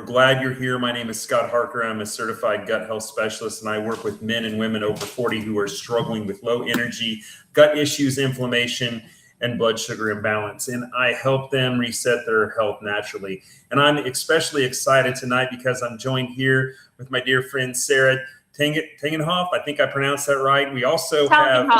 We're glad you're here. My name is Scott Harker. I'm a certified gut health specialist, and I work with men and women over 40 who are struggling with low energy, gut issues, inflammation, and blood sugar imbalance. And I help them reset their health naturally. And I'm especially excited tonight because I'm joined here with my dear friend, Sarah Tangenhoff. I think I pronounced that right. We also have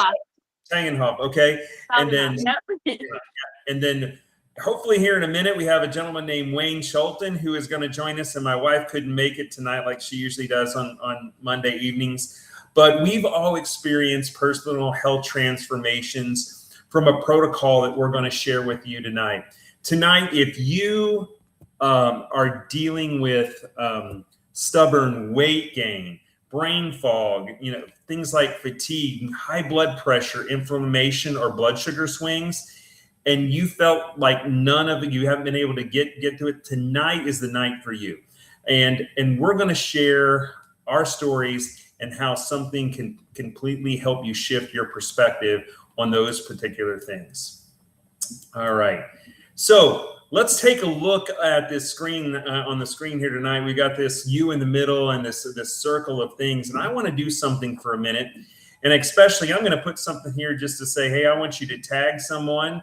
Tangenhoff. Okay. And then hopefully here in a minute, we have a gentleman named Wayne Schulten who is going to join us. And my wife couldn't make it tonight like she usually does on Monday evenings. But we've all experienced personal health transformations from a protocol that we're going to share with you tonight. Tonight, if you are dealing with stubborn weight gain, brain fog, things like fatigue, high blood pressure, inflammation, or blood sugar swings, and you felt like none of it, you haven't been able to get to it, tonight is the night for you. And we're going to share our stories and how something can completely help you shift your perspective on those particular things. All right. So let's take a look at this screen on the screen here tonight. We got this U in the middle and this circle of things. And I want to do something for a minute. And especially, I'm going to put something here just to say, hey, I want you to tag someone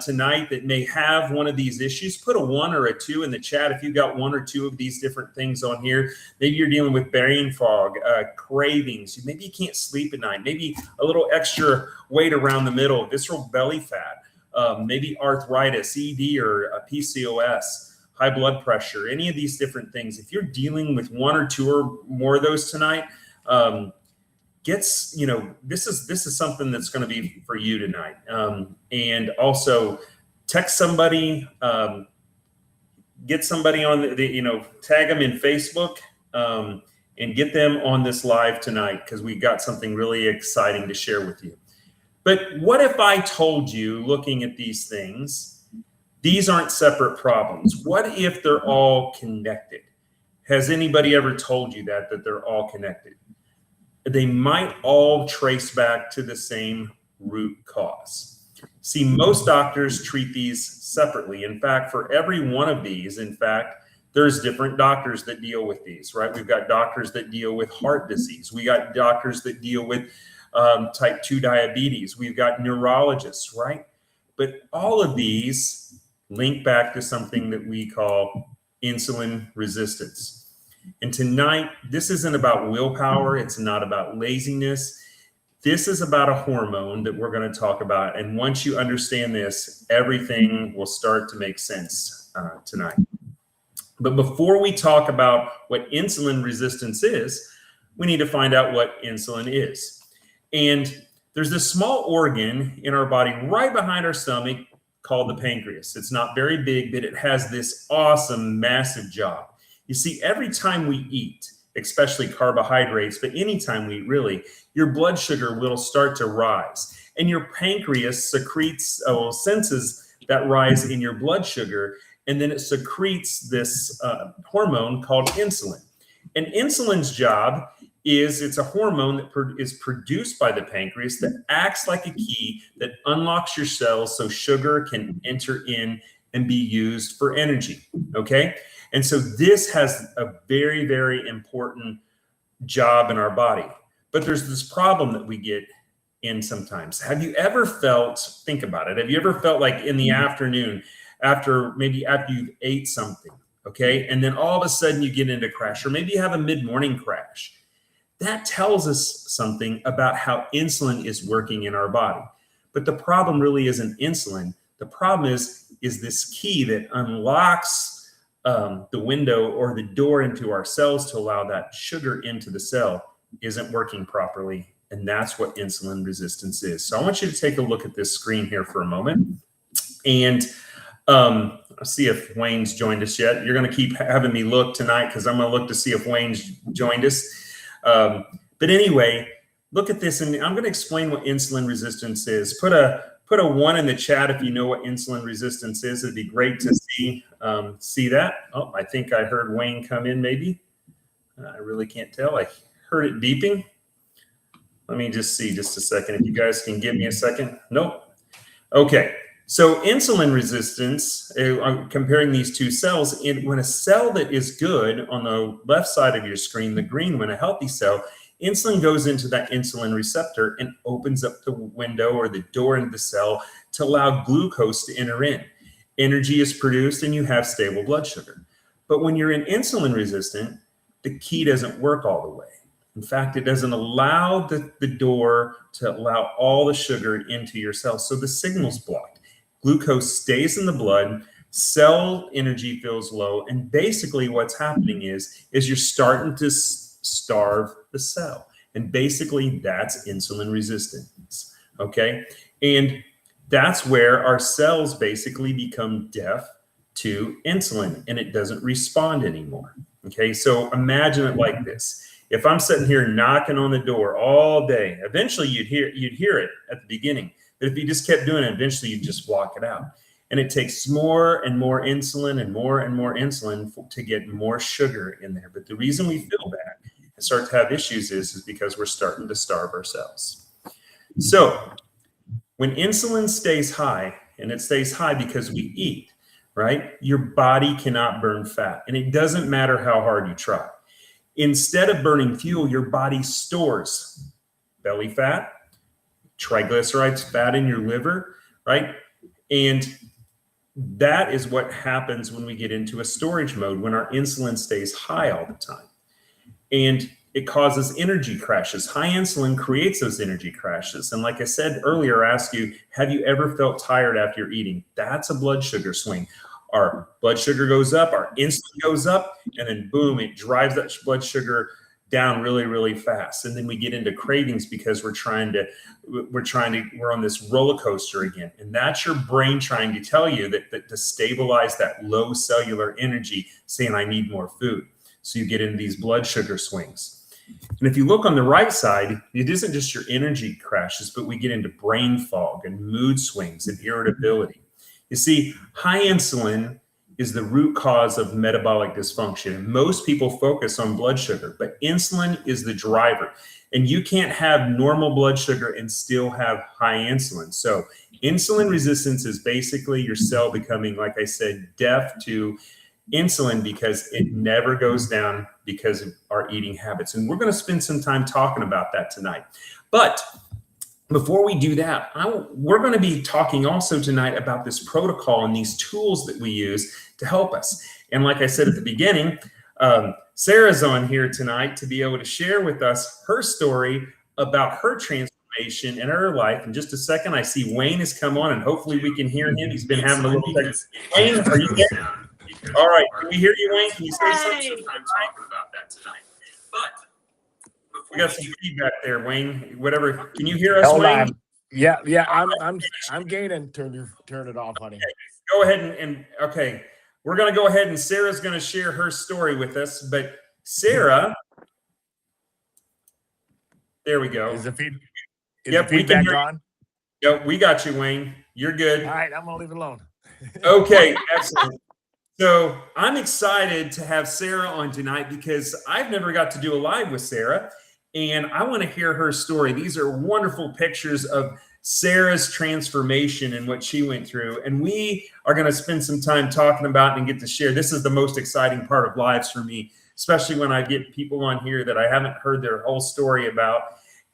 tonight that may have one of these issues. Put a 1 or a 2 in the chat if you've got 1 or 2 of these different things on here. Maybe you're dealing with brain fog, cravings. Maybe you can't sleep at night. Maybe a little extra weight around the middle, visceral belly fat, maybe arthritis, ED, or PCOS, high blood pressure, any of these different things. If you're dealing with 1 or 2 or more of those tonight, this is something that's going to be for you tonight. And also text somebody, get somebody on tag them in Facebook, and get them on this live tonight, because we got something really exciting to share with you. But what if I told you, looking at these things, these aren't separate problems? What if they're all connected? Has anybody ever told you that they're all connected? They might all trace back to the same root cause. See, most doctors treat these separately. In fact, for every one of these, there's different doctors that deal with these, right? We've got doctors that deal with heart disease. We got doctors that deal with type 2 diabetes. We've got neurologists, right? But all of these link back to something that we call insulin resistance. And tonight, this isn't about willpower. It's not about laziness. This is about a hormone that we're going to talk about. And once you understand this, everything will start to make sense tonight. But before we talk about what insulin resistance is, we need to find out what insulin is. And there's this small organ in our body right behind our stomach called the pancreas. It's not very big, but it has this awesome, massive job. You see, every time we eat, especially carbohydrates, but anytime we eat, really, your blood sugar will start to rise. And your pancreas senses that rise in your blood sugar, and then it secretes this hormone called insulin. And insulin's job is, it's a hormone that is produced by the pancreas that acts like a key that unlocks your cells so sugar can enter in and be used for energy, okay? And so this has a very, very important job in our body. But there's this problem that we get in sometimes. Have you ever felt, think about it, have you ever felt like in the afternoon, after you've ate something, okay? And then all of a sudden you get into a crash, or maybe you have a mid-morning crash. That tells us something about how insulin is working in our body. But the problem really isn't insulin. The problem is this key that unlocks the window or the door into our cells to allow that sugar into the cell isn't working properly. And that's what insulin resistance is. So I want you to take a look at this screen here for a moment. And I'll see if Wayne's joined us yet. You're going to keep having me look tonight because I'm going to look to see if Wayne's joined us. But anyway, look at this. And I'm going to explain what insulin resistance is. Put a 1 in the chat if you know what insulin resistance is. It'd be great to see that. Oh, I think I heard Wayne come in maybe. I really can't tell. I heard it beeping. Let me just see just a second. If you guys can give me a second. Nope. Okay. So insulin resistance, I'm comparing these two cells, when a cell that is good on the left side of your screen, the green one, a healthy cell, insulin goes into that insulin receptor and opens up the window or the door into the cell to allow glucose to enter in. Energy is produced and you have stable blood sugar. But when you're in insulin resistant, the key doesn't work all the way. In fact, it doesn't allow the door to allow all the sugar into your cells. So the signal's blocked. Glucose stays in the blood, cell energy feels low, and basically what's happening is you're starting to starve the cell. And basically that's insulin resistance. Okay. And that's where our cells basically become deaf to insulin and it doesn't respond anymore. Okay. So imagine it like this. If I'm sitting here knocking on the door all day, eventually you'd hear it at the beginning. But if you just kept doing it, eventually you'd just block it out. And it takes more and more insulin and more insulin to get more sugar in there. But the reason we feel bad and start to have issues is because we're starting to starve ourselves. So when insulin stays high, and it stays high because we eat, right? Your body cannot burn fat. And it doesn't matter how hard you try. Instead of burning fuel, your body stores belly fat, triglycerides, fat in your liver, right? And that is what happens when we get into a storage mode, when our insulin stays high all the time. And it causes energy crashes. High insulin creates those energy crashes. And like I said earlier, I asked you, have you ever felt tired after you're eating? That's a blood sugar swing. Our blood sugar goes up, our insulin goes up, and then boom, it drives that blood sugar down really, really fast. And then we get into cravings because we're on this roller coaster again. And that's your brain trying to tell you that to stabilize that low cellular energy, saying I need more food. So you get into these blood sugar swings. And if you look on the right side, it isn't just your energy crashes, but we get into brain fog and mood swings and irritability. You see, high insulin is the root cause of metabolic dysfunction. And most people focus on blood sugar, but insulin is the driver. And you can't have normal blood sugar and still have high insulin. So insulin resistance is basically your cell becoming, like I said, deaf to insulin because it never goes down because of our eating habits. And we're going to spend some time talking about that tonight. But before we do that, we're going to be talking also tonight about this protocol and these tools that we use to help us. And like I said at the beginning, Sarah's on here tonight to be able to share with us her story about her transformation in her life. In just a second, I see Wayne has come on, and hopefully we can hear him. He's been having a little technical. Wayne, are you there? All right, can we hear you, Wayne? Can you say something? I'm talking about that tonight. But we got some feedback there, Wayne. Whatever. Can you hear us, Hold Wayne? on. Yeah, I'm gaining. Turn it off, honey. Okay. Go ahead and okay. We're gonna go ahead and Sarah's gonna share her story with us. But Sarah, there we go. Is the feedback gone? Yep, we got you, Wayne. You're good. All right, I'm gonna leave it alone. Okay, excellent. So I'm excited to have Sarah on tonight because I've never got to do a live with Sarah, and I want to hear her story. These are wonderful pictures of Sarah's transformation and what she went through, and we are going to spend some time talking about and get to share. This is the most exciting part of lives for me, especially when I get people on here that I haven't heard their whole story about.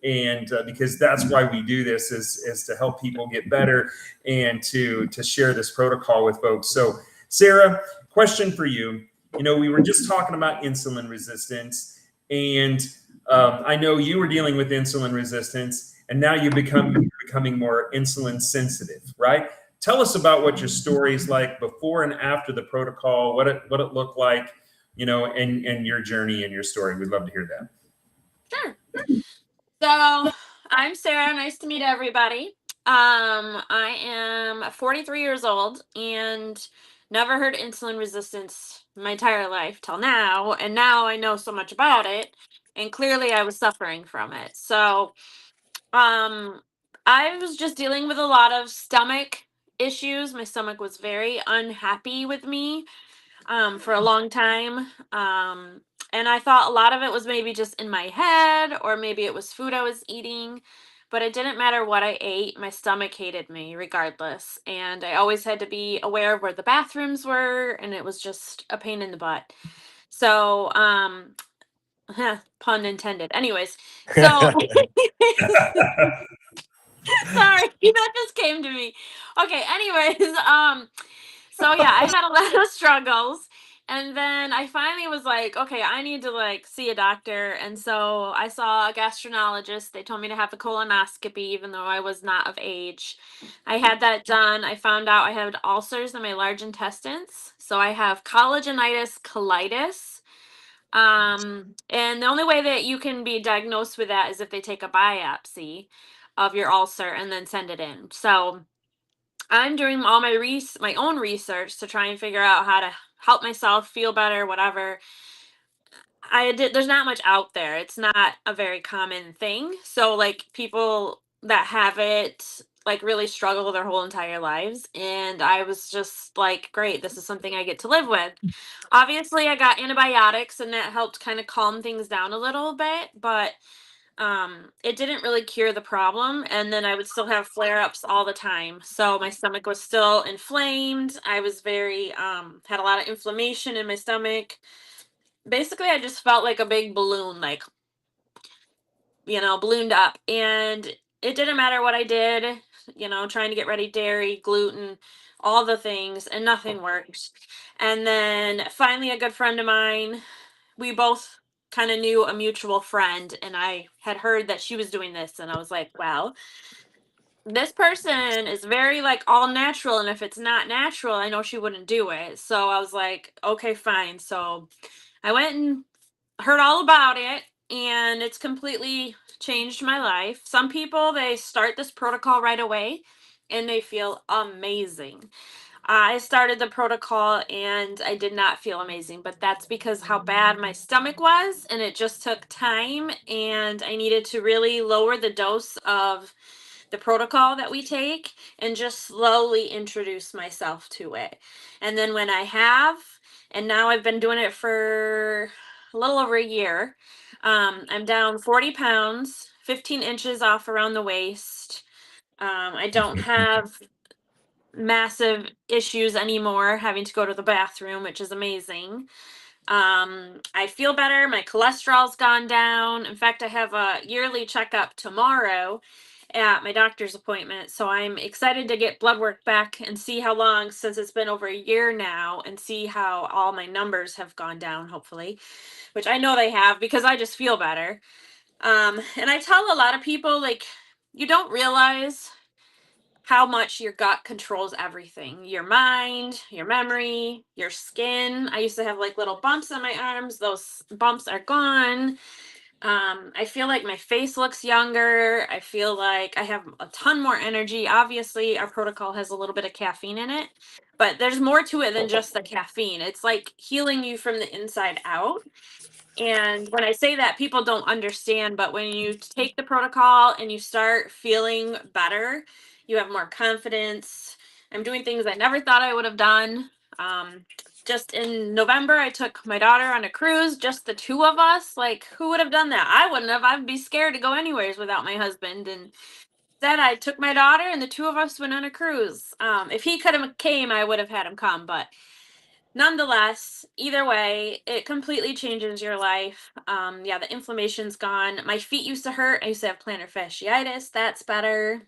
And because that's why we do this is to help people get better and to share this protocol with folks. So Sarah, question for you. You know, we were just talking about insulin resistance, and I know you were dealing with insulin resistance, and now you're becoming more insulin sensitive, right? Tell us about what your story is like before and after the protocol, what it looked like, you know, and your journey and your story. We'd love to hear that. Sure. So I'm Sarah. Nice to meet everybody. I am 43 years old and never heard insulin resistance my entire life till now. And now I know so much about it. And clearly I was suffering from it. So I was just dealing with a lot of stomach issues. My stomach was very unhappy with me for a long time. And I thought a lot of it was maybe just in my head, or maybe it was food I was eating. but it didn't matter what I ate. My stomach hated me regardless. And I always had to be aware of where the bathrooms were, and it was just a pain in the butt. So, pun intended. Anyways, so sorry, that just came to me. Okay, anyways, so yeah, I had a lot of struggles. And then I finally was like, okay, I need to like see a doctor. And so I saw a gastroenterologist. They told me to have a colonoscopy, even though I was not of age. I had that done. I found out I had ulcers in my large intestines. So I have collagenous colitis. And the only way that you can be diagnosed with that is if they take a biopsy of your ulcer and then send it in. So I'm doing all my own research to try and figure out how to help myself feel better, whatever. There's not much out there. It's not a very common thing. So like people that have it like really struggle their whole entire lives, and I was just like, great, this is something I get to live with. Obviously, I got antibiotics and that helped kind of calm things down a little bit, but it didn't really cure the problem, and then I would still have flare-ups all the time. So my stomach was still inflamed. I was very had a lot of inflammation in my stomach. Basically, I just felt like a big balloon, like, ballooned up, and it didn't matter what I did, trying to get ready dairy, gluten, all the things, and nothing worked. And then finally a good friend of mine, we both kind of knew a mutual friend, and I had heard that she was doing this, and I was like, well, this person is very like all natural, and if it's not natural, I know she wouldn't do it. So I was like, okay, fine. So I went and heard all about it, and it's completely changed my life. Some people, they start this protocol right away and they feel amazing. I started the protocol and I did not feel amazing, but that's because how bad my stomach was, and it just took time, and I needed to really lower the dose of the protocol that we take and just slowly introduce myself to it. And then when I have, and now I've been doing it for a little over a year, I'm down 40 pounds, 15 inches off around the waist. I don't have massive issues anymore having to go to the bathroom, which is amazing. I feel better. My cholesterol's gone down. In fact, I have a yearly checkup tomorrow at my doctor's appointment. So I'm excited to get blood work back and see how long, since it's been over a year now, and see how all my numbers have gone down, hopefully, which I know they have because I just feel better. And I tell a lot of people, like, you don't realize how much your gut controls everything: your mind, your memory, your skin. I used to have like little bumps on my arms. Those bumps are gone. I feel like my face looks younger. I feel like I have a ton more energy. Obviously, our protocol has a little bit of caffeine in it, but there's more to it than just the caffeine. It's like healing you from the inside out. And when I say that, people don't understand, but when you take the protocol and you start feeling better, you have more confidence. I'm doing things I never thought I would have done. Just in November, I took my daughter on a cruise, just the two of us. Like, who would have done that? I wouldn't have. I'd be scared to go anywheres without my husband. And then I took my daughter, and the two of us went on a cruise. If he could have came, I would have had him come, but nonetheless, either way, it completely changes your life. Yeah, the inflammation's gone. My feet used to hurt. I used to have plantar fasciitis. That's better.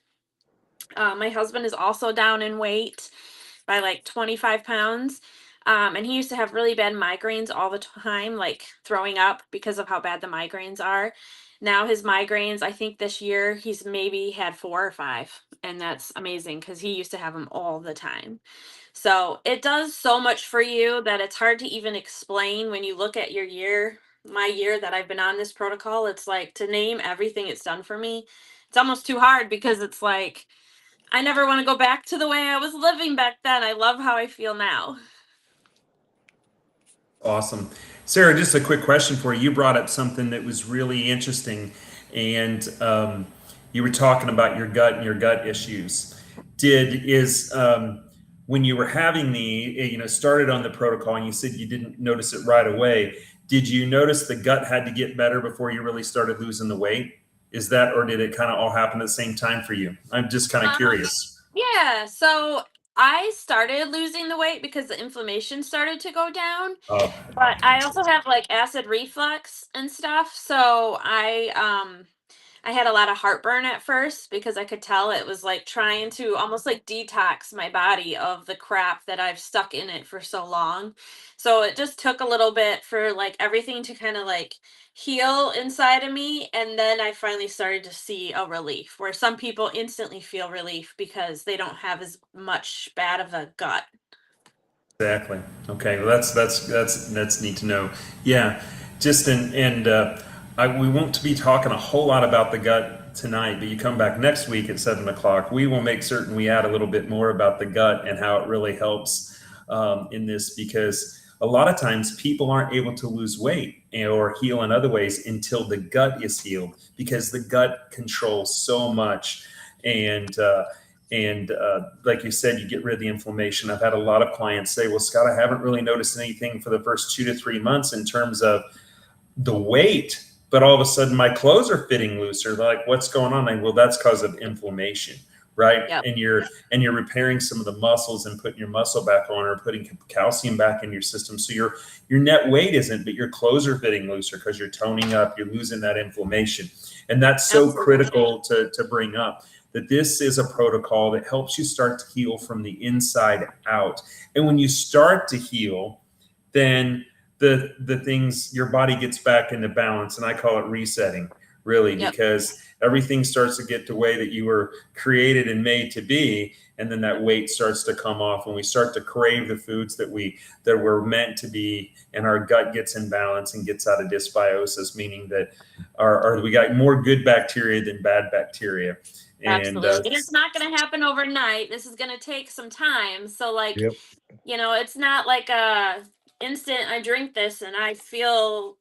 My husband is also down in weight by like 25 pounds. And he used to have really bad migraines all the time, like throwing up because of how bad the migraines are. Now his migraines, I think this year he's maybe had 4 or 5. And that's amazing because he used to have them all the time. So it does so much for you that it's hard to even explain when you look at your year, my year that I've been on this protocol. It's like, to name everything it's done for me, it's almost too hard, because it's like, I never want to go back to the way I was living back then. I love how I feel now. Awesome. Sarah, just a quick question for you. You brought up something that was really interesting, and you were talking about your gut and your gut issues. When you were having started on the protocol, and you said you didn't notice it right away, did you notice the gut had to get better before you really started losing the weight? Is that, or did it kind of all happen at the same time for you? I'm just kind of curious. Yeah, so I started losing the weight because the inflammation started to go down. Oh, But I also have like acid reflux and stuff. So I had a lot of heartburn at first because I could tell it was like trying to almost like detox my body of the crap that I've stuck in it for so long. So it just took a little bit for like everything to kind of like heal inside of me. And then I finally started to see a relief where some people instantly feel relief because they don't have as much bad of a gut. exactly. Okay. Well, that's neat to know. Yeah. Just we won't be talking a whole lot about the gut tonight, but you come back next week at 7 o'clock. We will make certain we add a little bit more about the gut and how it really helps in this, because a lot of times people aren't able to lose weight or heal in other ways until the gut is healed, because the gut controls so much. And like you said, you get rid of the inflammation. I've had a lot of clients say, well, Scott, I haven't really noticed anything for the first 2 to 3 months in terms of the weight, but all of a sudden my clothes are fitting looser. They're like, what's going on? Well, that's because of inflammation, right? Yep. And you're repairing some of the muscles and putting your muscle back on, or putting calcium back in your system. So your net weight isn't, but your clothes are fitting looser because you're toning up, you're losing that inflammation. And that's so Absolutely. critical to bring up, that this is a protocol that helps you start to heal from the inside out. And when you start to heal, then the things, your body gets back into balance. And I call it resetting, really, Yep. because everything starts to get the way that you were created and made to be. And then that weight starts to come off, and we start to crave the foods that we're meant to be, and our gut gets in balance and gets out of dysbiosis, meaning that we got more good bacteria than bad bacteria. And Absolutely. It's not going to happen overnight. This is going to take some time. So like, Yep. it's not like a instant I drink this and I feel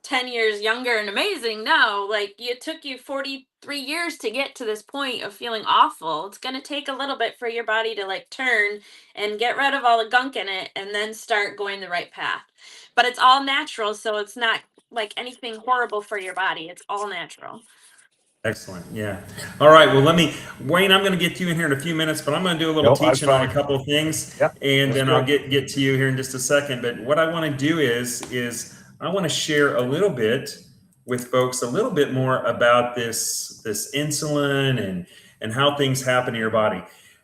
10 years younger and amazing. No, like it took you 43 years to get to this point of feeling awful. It's going to take a little bit for your body to like turn and get rid of all the gunk in it and then start going the right path. But it's all natural, so it's not like anything horrible for your body. It's all natural. excellent. Yeah. All right. Well, Wayne, I'm going to get to you in here in a few minutes, but I'm going to do a little Nope, that's teaching on a fine. couple of things, Yep, and that's then I'll good. get to you here in just a second. But what I want to do is I want to share a little bit with folks, a little bit more about this insulin and how things happen in your body.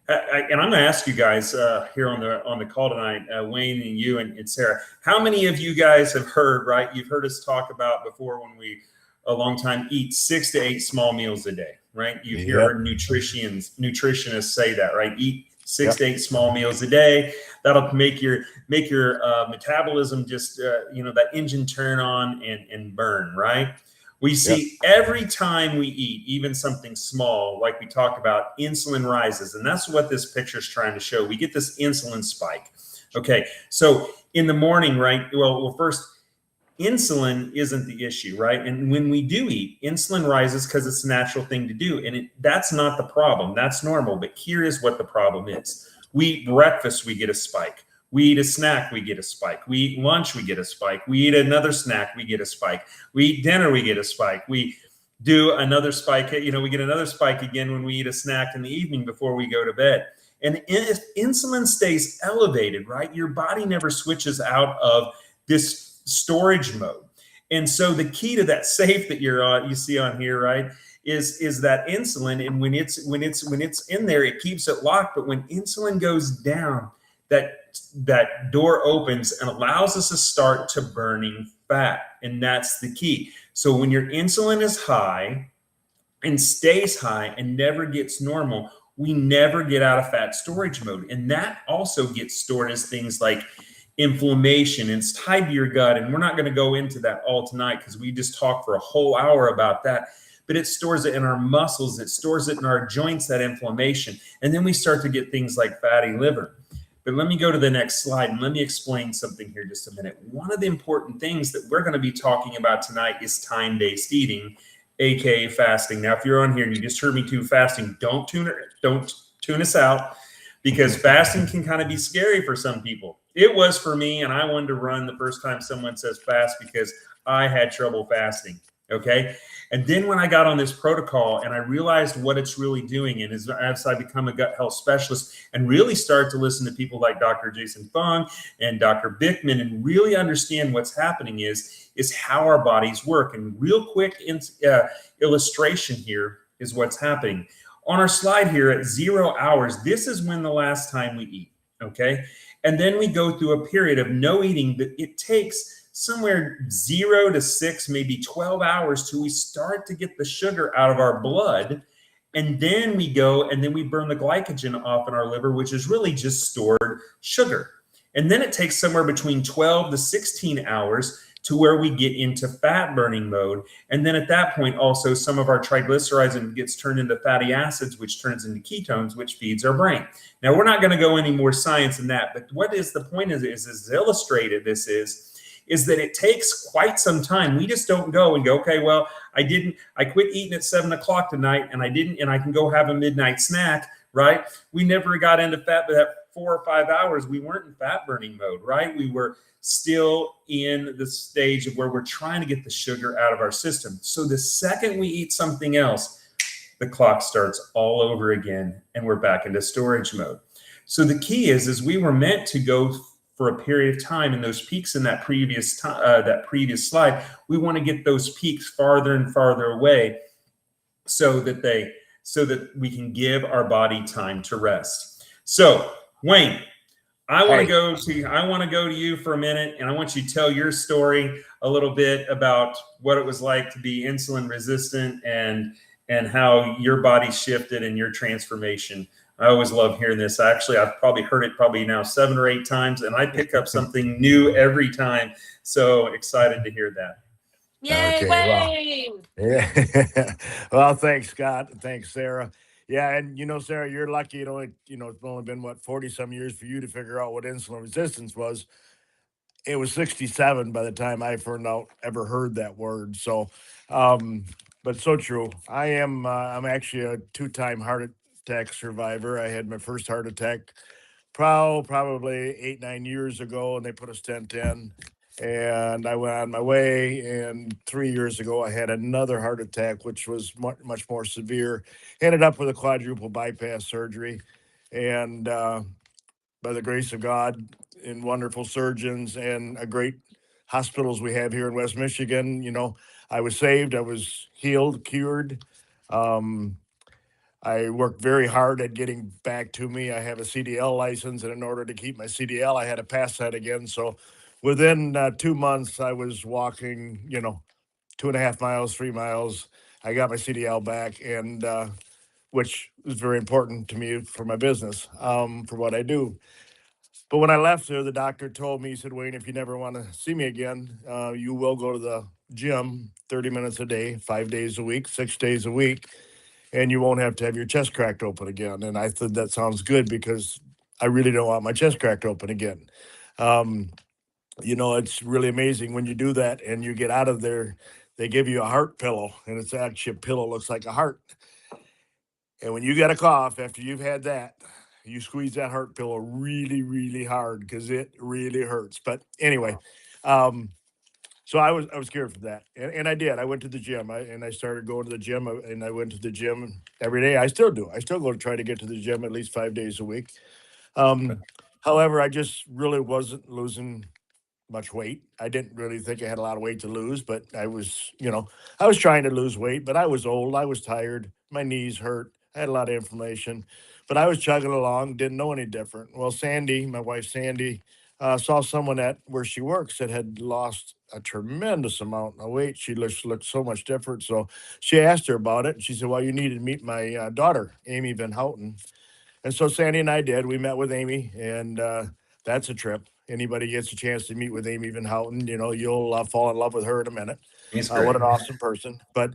And I'm going to ask you guys here on the call tonight, Wayne and you and Sarah, how many of you guys have heard, right? You've heard us talk about before, when we a long time, eat 6 to 8 small meals a day, right? You've heard nutritionists say that, right? Eat 6 to 8 small meals a day. That'll make your metabolism just that engine turn on and burn, right? We see every time we eat, even something small, like we talk about, insulin rises, and that's what this picture is trying to show. We get this insulin spike. Okay, so in the morning, right? Well, first, insulin isn't the issue, right? And when we do eat, insulin rises because it's a natural thing to do. And that's not the problem. That's normal. But here is what the problem is. We eat breakfast, we get a spike. We eat a snack, we get a spike. We eat lunch, we get a spike. We eat another snack, we get a spike. We eat dinner, we get a spike. We do another spike. We get another spike again when we eat a snack in the evening before we go to bed. And if insulin stays elevated, right, your body never switches out of this storage mode. And so the key to that safe that you see on here, right, is that insulin. And when it's in there, it keeps it locked. But when insulin goes down, that door opens and allows us to start to burning fat. And that's the key. So when your insulin is high and stays high and never gets normal, we never get out of fat storage mode. And that also gets stored as things like inflammation, and it's tied to your gut. And we're not going to go into that all tonight because we just talked for a whole hour about that. But it stores it in our muscles. It stores it in our joints, that inflammation. And then we start to get things like fatty liver. But let me go to the next slide and let me explain something here just a minute. One of the important things that we're going to be talking about tonight is time-based eating, aka fasting. Now, if you're on here and you just heard me do fasting, don't tune us out, because fasting can kind of be scary for some people. It was for me, and I wanted to run the first time someone says fast because I had trouble fasting. Okay. And then when I got on this protocol and I realized what it's really doing, and as I become a gut health specialist and really start to listen to people like Dr. Jason Fung and Dr. Bickman and really understand what's happening is how our bodies work. And real quick illustration here is what's happening. On our slide here at 0 hours, this is when the last time we eat. Okay. And then we go through a period of no eating, but it takes somewhere 0 to 6, maybe 12 hours till we start to get the sugar out of our blood. And then we go and then we burn the glycogen off in our liver, which is really just stored sugar. And then it takes somewhere between 12 to 16 hours to where we get into fat burning mode. And then at that point, also some of our triglycerides gets turned into fatty acids, which turns into ketones, which feeds our brain. Now, we're not going to go any more science than that, but what is the point is illustrated this is that it takes quite some time. We just don't go and go, okay, well, I quit eating at 7 o'clock tonight and I can go have a midnight snack, right? We never got into fat, but that 4 or 5 hours, we weren't in fat burning mode, right? We were still in the stage of where we're trying to get the sugar out of our system. So the second we eat something else, the clock starts all over again and we're back into storage mode. So the key is we were meant to go for a period of time, and those peaks in that previous slide, we want to get those peaks farther and farther away so that we can give our body time to rest. So Wayne, I want to go to you for a minute, and I want you to tell your story a little bit about what it was like to be insulin resistant and how your body shifted and your transformation. I always love hearing this. Actually, I've probably heard it now 7 or 8 times, and I pick up something new every time. So excited to hear that. Yay, Okay, Wayne! Yeah. Well, thanks, Scott. Thanks, Sarah. Yeah, and Sarah, you're lucky. It's only been 40 some years for you to figure out what insulin resistance was. It was 67 by the time I ever heard that word. So, but so true. I'm actually a 2-time heart attack survivor. I had my first heart attack probably 8-9 years ago, and they put a stent in, and I went on my way. And 3 years ago, I had another heart attack, which was much more severe. Ended up with a quadruple bypass surgery, and by the grace of God and wonderful surgeons and a great hospitals we have here in West Michigan, I was saved. I was healed, cured. I worked very hard at getting back to me. I have a CDL license, and in order to keep my CDL, I had to pass that again. So within 2 months, I was walking, 2.5 miles, 3 miles. I got my CDL back, and which is very important to me for my business, for what I do. But when I left there, the doctor told me, he said, Wayne, if you never want to see me again, you will go to the gym 30 minutes a day, 5 days a week, 6 days a week, and you won't have to have your chest cracked open again. And I thought that sounds good because I really don't want my chest cracked open again. It's really amazing when you do that and you get out of there, they give you a heart pillow, and it's actually a pillow, looks like a heart. And when you get a cough after you've had that, you squeeze that heart pillow really, really hard because it really hurts. But anyway, so I was cured from that, and I did. I went to the gym, and I started going to the gym, and I went to the gym every day. I still do. I still go to try to get to the gym at least 5 days a week. However, I just really wasn't losing much weight. I didn't really think I had a lot of weight to lose, but I was trying to lose weight, but I was old. I was tired. My knees hurt. I had a lot of inflammation, but I was chugging along, didn't know any different. Well, Sandy, my wife, Sandy, saw someone at where she works that had lost a tremendous amount of weight. She looked so much different. So she asked her about it. And she said, well, you need to meet my daughter, Amy Van Houten. And so Sandy and I did. We met with Amy, and that's a trip. Anybody gets a chance to meet with Amy Van Houten, you'll fall in love with her in a minute. What an awesome person. But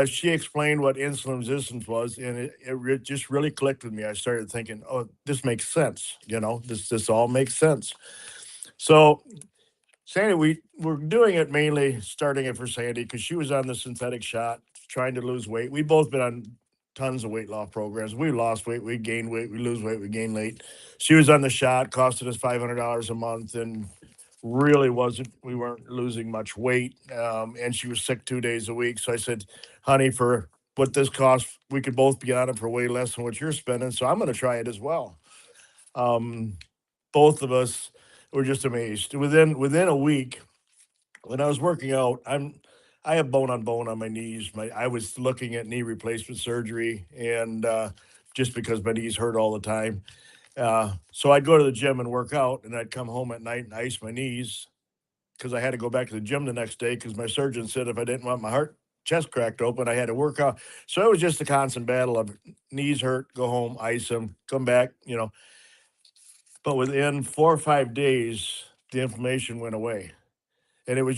she explained what insulin resistance was, and it just really clicked with me. I started thinking, oh, this makes sense. This all makes sense. So Sandy, we're doing it mainly starting it for Sandy because she was on the synthetic shot, trying to lose weight. We've both been on tons of weight loss programs. We lost weight, we gained weight, we lose weight, we gain weight. She was on the shot, costed us $500 a month, and really wasn't, we weren't losing much weight. And she was sick 2 days a week. So I said, honey, for what this costs, we could both be on it for way less than what you're spending. So I'm going to try it as well. Both of us were just amazed. Within a week, when I was working out, I have bone on bone on my knees. I was looking at knee replacement surgery, and just because my knees hurt all the time. So I'd go to the gym and work out, and I'd come home at night and ice my knees because I had to go back to the gym the next day because my surgeon said if I didn't want my chest cracked open, I had to work out. So it was just a constant battle of knees hurt, go home, ice them, come back, But within 4 or 5 days, the inflammation went away. And it was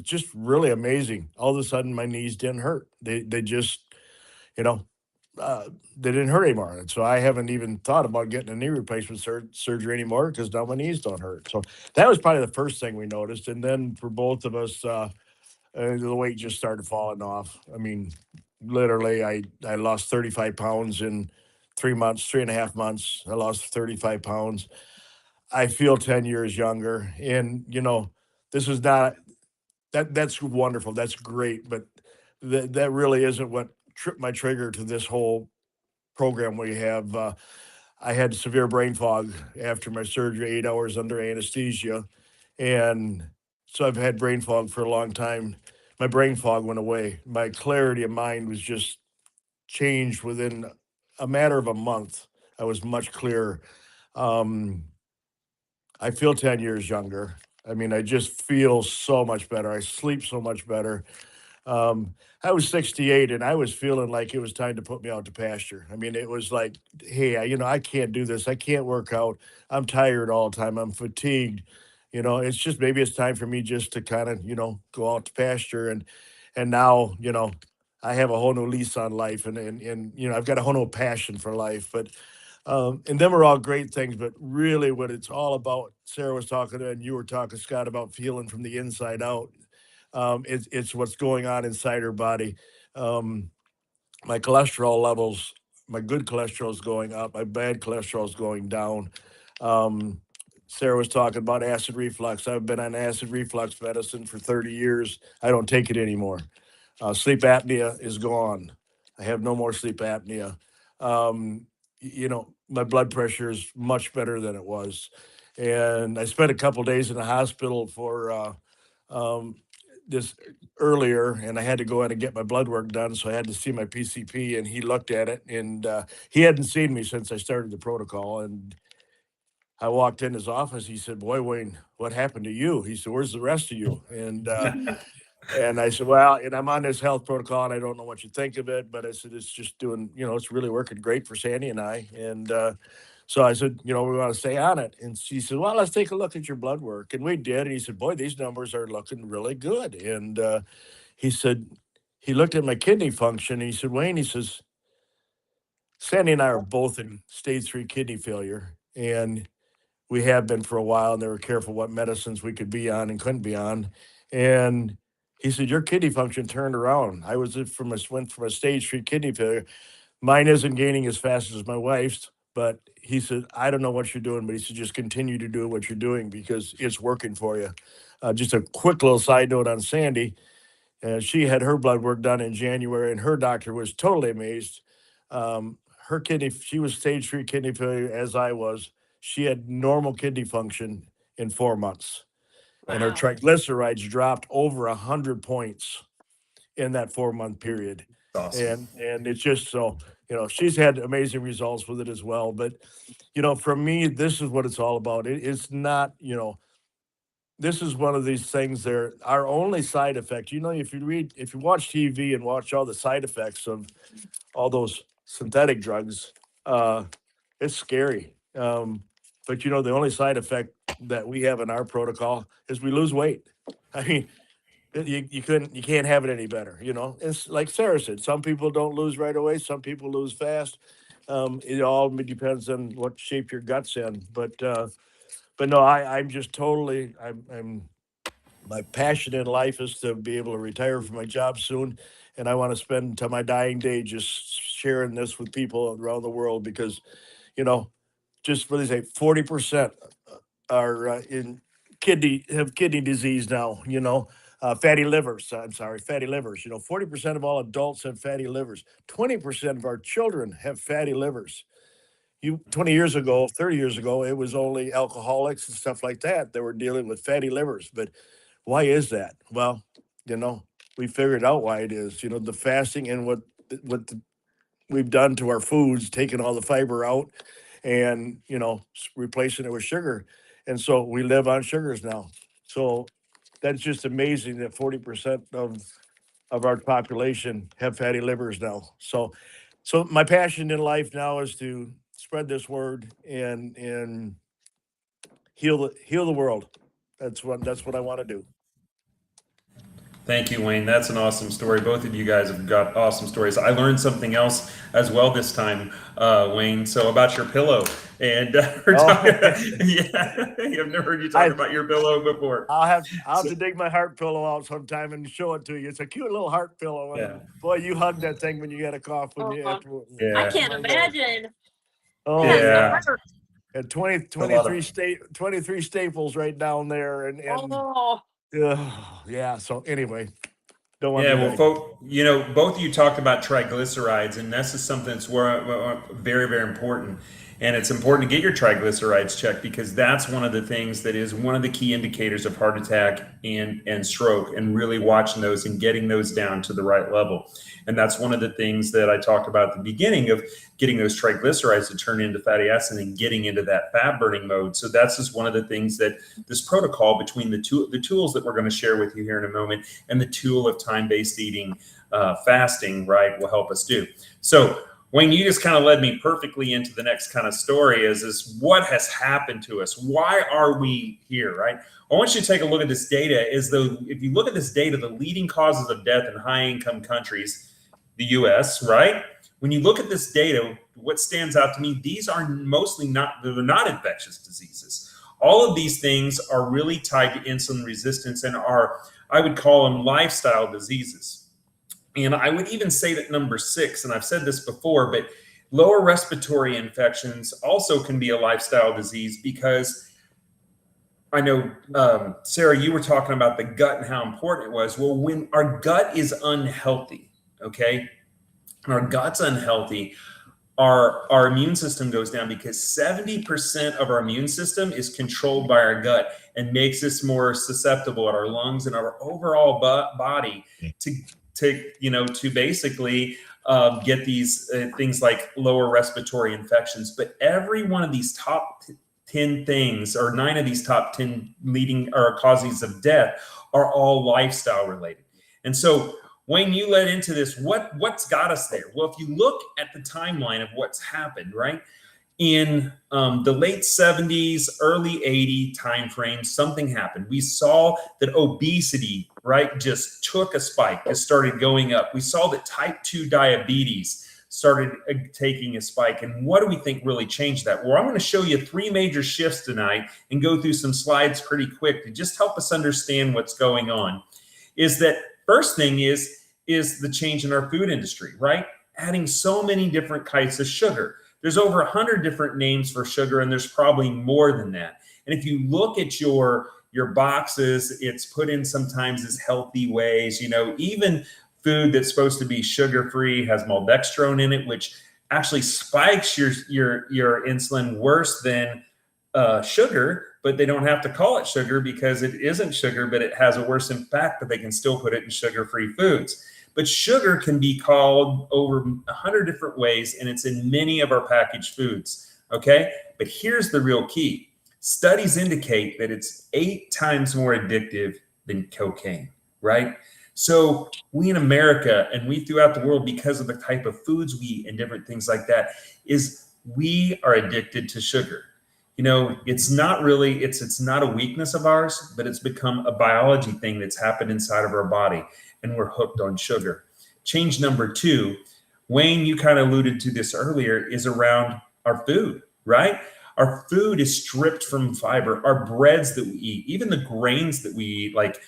just really amazing. All of a sudden my knees didn't hurt. They just, you know, they didn't hurt anymore. And so I haven't even thought about getting a knee replacement surgery anymore because now my knees don't hurt. So that was probably the first thing we noticed. And then for both of us, the weight just started falling off. I mean, literally, I lost 35 pounds in 3 months, 3.5 months. I lost 35 pounds. I feel 10 years younger. And, this is not, that's wonderful. That's great. But that really isn't what tripped my trigger to this whole program we have. I had severe brain fog after my surgery, 8 hours under anesthesia. And so I've had brain fog for a long time. My brain fog went away. My clarity of mind was just changed within a matter of a month. I was much clearer. Um, I feel 10 years younger. I mean, I just feel so much better. I sleep so much better. I was 68 and I was feeling like it was time to put me out to pasture. I mean, it was like, hey, I can't do this. I can't work out. I'm tired all the time. I'm fatigued. It's just maybe it's time for me just to kind of, go out to pasture. And now, I have a whole new lease on life and I've got a whole new passion for life. But and them are all great things, but really what it's all about, Sarah was talking and you were talking, Scott, about feeling from the inside out. It's what's going on inside her body. Um, my cholesterol levels, my good cholesterol is going up, my bad cholesterol is going down. Um, Sarah was talking about acid reflux. I've been on acid reflux medicine for 30 years. I don't take it anymore. Sleep apnea is gone. I have no more sleep apnea. My blood pressure is much better than it was. And I spent a couple days in the hospital for um, this earlier, and I had to go in and get my blood work done. So I had to see my PCP, and he looked at it, and he hadn't seen me since I started the protocol. And I walked in his office. He said, "Boy, Wayne, what happened to you?" He said, "Where's the rest of you?" And I said, "Well, and I'm on this health protocol, and I don't know what you think of it, but I said it's just doing, it's really working great for Sandy and I." And so I said, "We want to stay on it." And she said, "Well, let's take a look at your blood work." And we did. And he said, "Boy, these numbers are looking really good." And he said, he looked at my kidney function. And he said, "Wayne," he says, "Sandy and I are both in stage 3 kidney failure, and we have been for a while. And they were careful what medicines we could be on and couldn't be on." And he said, "Your kidney function turned around. I was went from a stage 3 kidney failure. Mine isn't gaining as fast as my wife's, but," he said, "I don't know what you're doing, but," he said, "just continue to do what you're doing because it's working for you." Just a quick little side note on Sandy. She had her blood work done in January, and her doctor was totally amazed. Her kidney, she was stage 3 kidney failure, as I was. She had normal kidney function in 4 months, and her Wow. triglycerides dropped over 100 points in that 4 month period. Awesome. And it's just so, she's had amazing results with it as well. But, for me, this is what it's all about. It's not, this is one of these things there. Our only side effect, if you watch TV and watch all the side effects of all those synthetic drugs, it's scary. But the only side effect that we have in our protocol is we lose weight. I mean, you can't have it any better. It's like Sarah said, some people don't lose right away, some people lose fast. It all depends on what shape your gut's in. But no, I'm just totally, I'm my passion in life is to be able to retire from my job soon. And I want to spend to my dying day just sharing this with people around the world because, you know, just what they say, 40% are in kidney disease now. Fatty livers. I'm sorry, fatty livers. 40% of all adults have fatty livers. 20% of our children have fatty livers. 20 years ago, 30 years ago, it was only alcoholics and stuff like that were dealing with fatty livers. But why is that? Well, we figured out why it is. The fasting and what we've done to our foods, taking all the fiber out and, replacing it with sugar. And so we live on sugars now. So that's just amazing that 40% of our population have fatty livers now. So my passion in life now is to spread this word and heal the world. That's what I want to do. Thank you, Wayne. That's an awesome story. Both of you guys have got awesome stories. I learned something else as well this time, Wayne. So about your pillow, and we're talking, yeah, I've never heard you talk about your pillow before. I'll have to dig my heart pillow out sometime and show it to you. It's a cute little heart pillow. Yeah. Boy, you hug that thing when you get a cough. Yeah. I can't imagine. Oh Yeah. And 23 staples right down there, and yeah. So anyway, don't want. Yeah, well, folks, both of you talked about triglycerides, and this is something that's very, very important. And it's important to get your triglycerides checked, because that's one of the things that is one of the key indicators of heart attack and stroke, and really watching those and getting those down to the right level. And that's one of the things that I talked about at the beginning of getting those triglycerides to turn into fatty acid and getting into that fat burning mode. So that's just one of the things that this protocol, between the tools that we're going to share with you here in a moment, and the tool of time-based eating, fasting, right, will help us do. So Wayne, you just kind of led me perfectly into the next kind of story is what has happened to us? Why are we here, right? I want you to take a look at this data. If you look at this data, the leading causes of death in high-income countries, the U.S., right? When you look at this data, what stands out to me, these are they're not infectious diseases. All of these things are really tied to insulin resistance and I would call them lifestyle diseases. And I would even say that number 6, and I've said this before, but lower respiratory infections also can be a lifestyle disease, because I know, Sarah, you were talking about the gut and how important it was. Well, when our gut is unhealthy, okay, and our gut's unhealthy, our immune system goes down, because 70% of our immune system is controlled by our gut, and makes us more susceptible at our lungs and our overall body to basically get these things like lower respiratory infections. But every one of these top 10 things, or 9 of these top 10 leading or causes of death, are all lifestyle related. And so, Wayne, you led into this. What's got us there? Well, if you look at the timeline of what's happened, right? In the late 70s, early 80 timeframe, something happened. We saw that obesity, right, just took a spike, just started going up. We saw that type 2 diabetes started taking a spike. And what do we think really changed that? Well, I'm going to show you 3 major shifts tonight and go through some slides pretty quick to just help us understand what's going on. Is that first thing is the change in our food industry, right? Adding so many different kinds of sugar. There's over 100 different names for sugar, and there's probably more than that. And if you look at your boxes, it's put in sometimes as healthy ways. Even food that's supposed to be sugar-free has maltodextrin in it, which actually spikes your insulin worse than sugar, but they don't have to call it sugar because it isn't sugar, but it has a worse impact, but they can still put it in sugar-free foods. But sugar can be called over 100 different ways, and it's in many of our packaged foods, okay? But here's the real key. Studies indicate that it's 8 times more addictive than cocaine, right? So we in America, and we throughout the world, because of the type of foods we eat and different things like that, is we are addicted to sugar. It's not really, it's not a weakness of ours, but it's become a biology thing that's happened inside of our body, and we're hooked on sugar. Change number 2, Wayne, you kind of alluded to this earlier, is around our food, right? Our food is stripped from fiber. Our breads that we eat, even the grains that we eat, like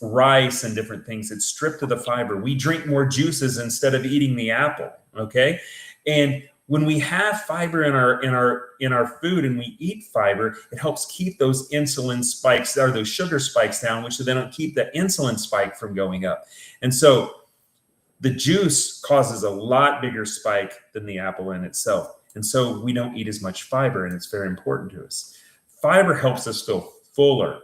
rice and different things, it's stripped of the fiber. We drink more juices instead of eating the apple, okay? And when we have fiber in our food and we eat fiber, it helps keep those insulin spikes or those sugar spikes down, which then don't keep the insulin spike from going up. And so the juice causes a lot bigger spike than the apple in itself. And so we don't eat as much fiber, and it's very important to us. Fiber helps us feel fuller.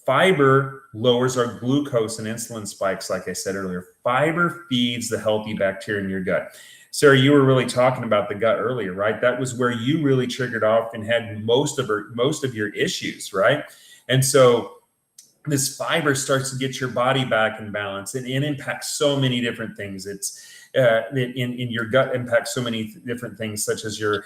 Fiber lowers our glucose and insulin spikes, like I said earlier. Fiber feeds the healthy bacteria in your gut. Sarah, you were really talking about the gut earlier, right? That was where you really triggered off and had most of your issues, right? And so this fiber starts to get your body back in balance, and it impacts so many different things. It's in your gut impacts so many different things, such as your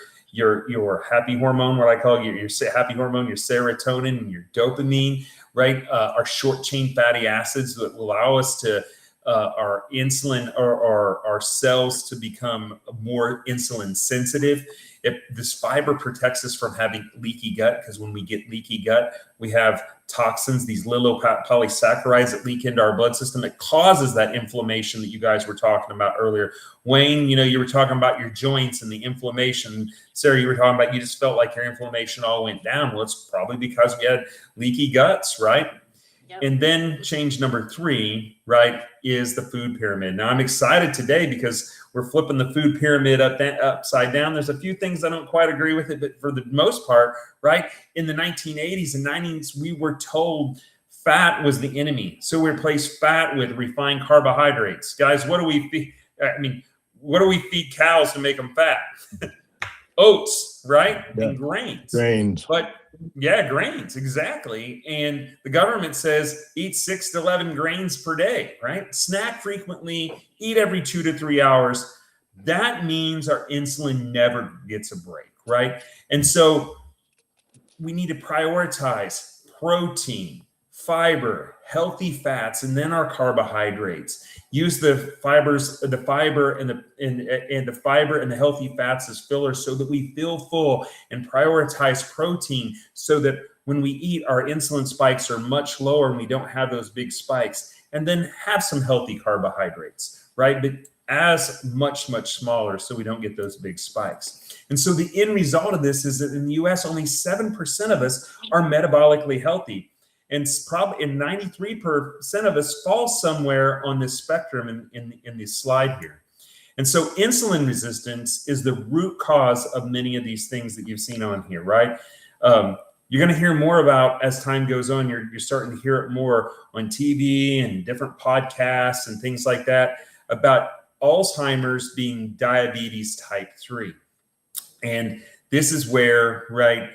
happy hormone, what I call your happy hormone, your serotonin, and your dopamine, right? Our short chain fatty acids that allow us to our insulin or our cells to become more insulin sensitive. This fiber protects us from having leaky gut, because when we get leaky gut, we have toxins, these little polysaccharides that leak into our blood system. It causes that inflammation that you guys were talking about earlier. Wayne, you were talking about your joints and the inflammation. Sarah, you were talking about you just felt like your inflammation all went down. Well, it's probably because we had leaky guts, right? Yep. And then change number 3, right, is the food pyramid. Now, I'm excited today because we're flipping the food pyramid upside down. There's a few things I don't quite agree with it, but for the most part, right, in the 1980s and 90s, we were told fat was the enemy. So we replaced fat with refined carbohydrates. Guys, what do we feed? What do we feed cows to make them fat? Oats, right? Yeah. And grains. But yeah, grains, exactly. And the government says eat 6 to 11 grains per day, right? Snack frequently, eat every 2 to 3 hours. That means our insulin never gets a break, right? And so we need to prioritize protein, fiber, healthy fats, and then our carbohydrates. Use the fiber and the healthy fats as fillers so that we feel full, and prioritize protein so that when we eat, our insulin spikes are much lower and we don't have those big spikes. And then have some healthy carbohydrates, right? But as much smaller so we don't get those big spikes. And so the end result of this is that in the US, only 7% of us are metabolically healthy. And probably 93% of us fall somewhere on this spectrum in this slide here. And so insulin resistance is the root cause of many of these things that you've seen on here, right? You're going to hear more about as time goes on. You're starting to hear it more on TV and different podcasts and things like that about Alzheimer's being diabetes type 3. And this is where, right,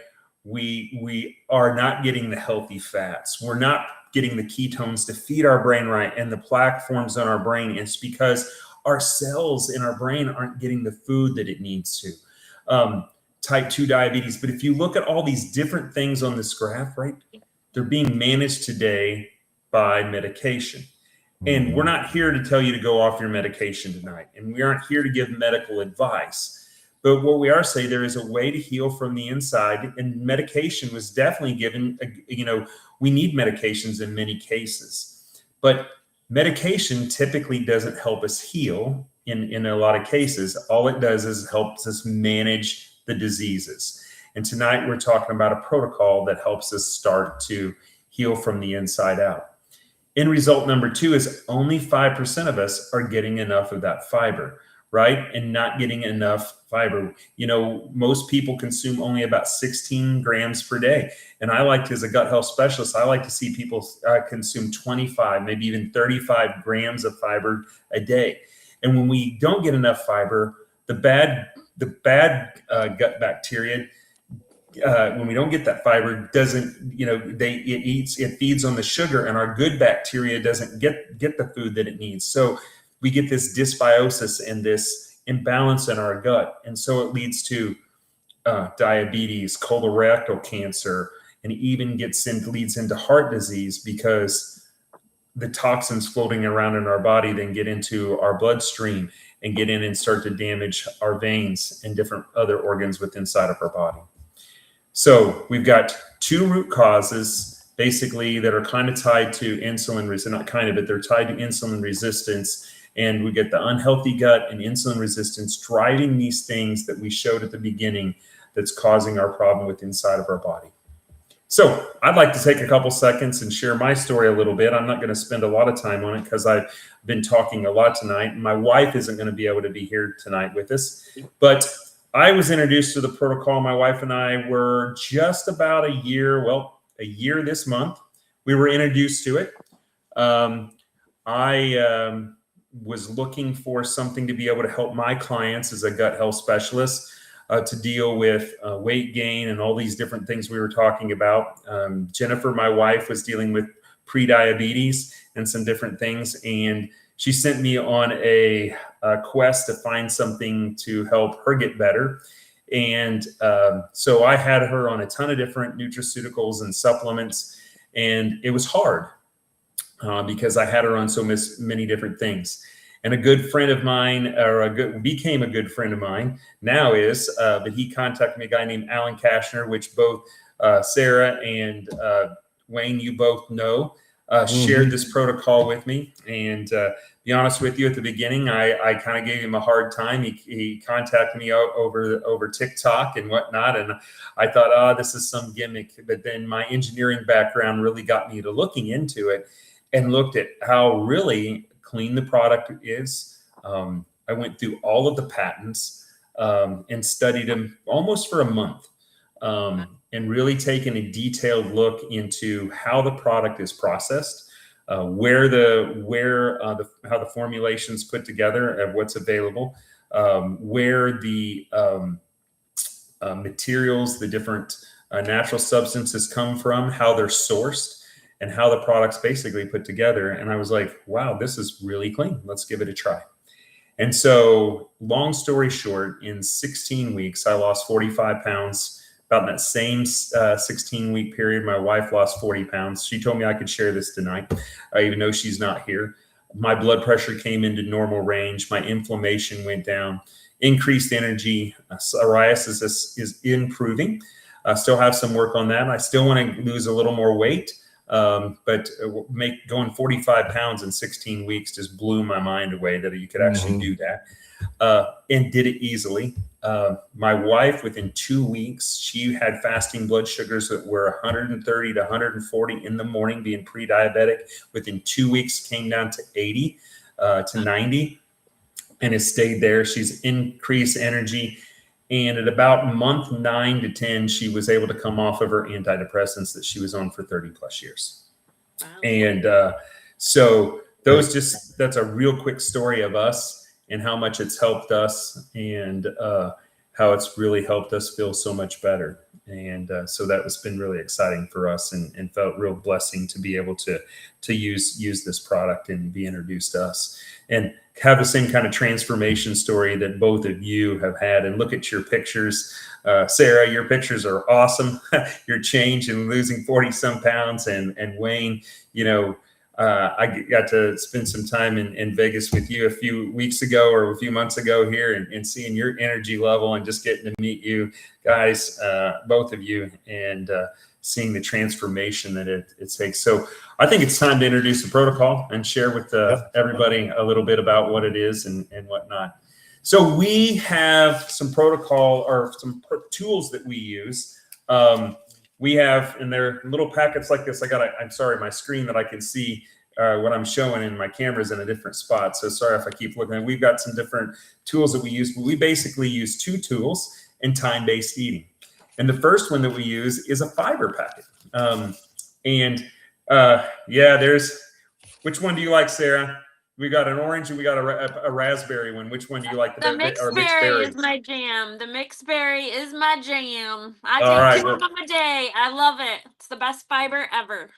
we are not getting the healthy fats. We're not getting the ketones to feed our brain right, and the plaque forms on our brain. It's because our cells in our brain aren't getting the food that it needs to. Type 2 diabetes. But if you look at all these different things on this graph, right, they're being managed today by medication. And we're not here to tell you to go off your medication tonight. And we aren't here to give medical advice. But what we are saying, there is a way to heal from the inside, and medication was definitely given. We need medications in many cases, but medication typically doesn't help us heal in a lot of cases. All it does is helps us manage the diseases. And tonight we're talking about a protocol that helps us start to heal from the inside out. End result number 2 is only 5% of us are getting enough of that fiber, right? And not getting enough fiber. Most people consume only about 16 grams per day. And I like to, as a gut health specialist, I like to see people consume 25, maybe even 35 grams of fiber a day. And when we don't get enough fiber, the bad gut bacteria, when we don't get that fiber, doesn't, it feeds on the sugar, and our good bacteria doesn't get the food that it needs. So we get this dysbiosis and this imbalance in our gut. And so it leads to diabetes, colorectal cancer, and even leads into heart disease, because the toxins floating around in our body then get into our bloodstream and get in and start to damage our veins and different other organs within inside of our body. So we've got 2 root causes basically that are kind of tied to insulin resistance, not kind of, but they're tied to insulin resistance. And we get the unhealthy gut and insulin resistance driving these things that we showed at the beginning that's causing our problem with inside of our body. So I'd like to take a couple seconds and share my story a little bit. I'm not going to spend a lot of time on it because I've been talking a lot tonight. My wife isn't going to be able to be here tonight with us, but I was introduced to the protocol. My wife and I were just about a year this month. We were introduced to it. I was looking for something to be able to help my clients as a gut health specialist to deal with weight gain and all these different things we were talking about. Jennifer, my wife, was dealing with pre-diabetes and some different things, and she sent me on a quest to find something to help her get better. And so I had her on a ton of different nutraceuticals and supplements, and it was hard because I had her on so many different things. And a good friend of mine, became a good friend of mine now but he contacted me, a guy named Alan Kashner, which both Sarah and Wayne, you both know, shared this protocol with me. And be honest with you, at the beginning, I kind of gave him a hard time. He contacted me over TikTok and whatnot. And I thought, oh, this is some gimmick. But then my engineering background really got me to looking into it and looked at how really clean the product is. I went through all of the patents and studied them almost for a month, and really taken a detailed look into how the product is processed, how the formulation's put together and what's available, where the materials, the different natural substances come from, how they're sourced, and how the product's basically put together. And I was like, wow, this is really clean. Let's give it a try. And so long story short, in 16 weeks, I lost 45 pounds. About in that same 16-week period, my wife lost 40 pounds. She told me I could share this tonight, even though she's not here. My blood pressure came into normal range. My inflammation went down, increased energy. Psoriasis is improving. I still have some work on that. I still want to lose a little more weight. But going 45 pounds in 16 weeks just blew my mind away that you could actually do that, and did it easily. My wife, within 2 weeks, she had fasting blood sugars that were 130 to 140 in the morning, being pre-diabetic. Within 2 weeks, came down to 80 to 90, and has stayed there. She's increased energy. And at about month 9 to 10, she was able to come off of her antidepressants that she was on for 30 plus years. Wow. And so that's a real quick story of us and how much it's helped us, and how it's really helped us feel so much better. And so that has been really exciting for us, and felt real blessing to be able to use this product and be introduced to us, and have the same kind of transformation story that both of you have had. And look at your pictures. Sarah, your pictures are awesome. Your change in losing 40 some pounds, and Wayne, I got to spend some time in Vegas with you a few weeks ago or a few months ago here, and seeing your energy level and just getting to meet you guys, both of you, and seeing the transformation that it takes. So I think it's time to introduce the protocol and share with everybody a little bit about what it is and whatnot. So we have some protocol, or some tools that we use. We have, and they're little packets like this. I'm sorry, my screen that I can see what I'm showing, and my camera's in a different spot. So sorry if I keep looking. We've got some different tools that we use, but we basically use 2 tools in time-based eating. And the first one that we use is a fiber packet. Which one do you like, Sarah? We got an orange and we got a raspberry one. Which one do you like? The mixed berry is my jam. The mixed berry is my jam. I take 2 of them a day. I love it. It's the best fiber ever.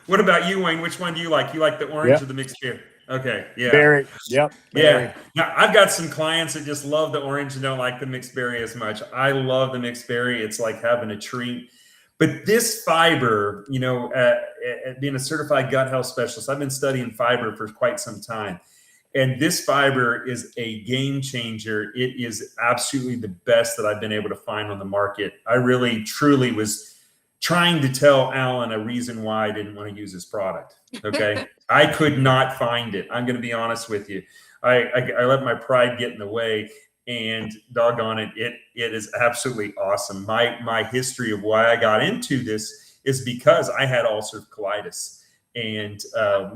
What about you, Wayne? Which one do you like? You like the orange or the mixed berry? Okay, yeah. Berry, yep. Berry. Yeah. Now, I've got some clients that just love the orange and don't like the mixed berry as much. I love the mixed berry. It's like having a treat. But this fiber, being a certified gut health specialist, I've been studying fiber for quite some time. And this fiber is a game changer. It is absolutely the best that I've been able to find on the market. I really, truly was trying to tell Alan a reason why I didn't want to use his product. Okay. I could not find it. I'm going to be honest with you. I let my pride get in the way, and doggone it, it is absolutely awesome. My history of why I got into this is because I had ulcerative colitis and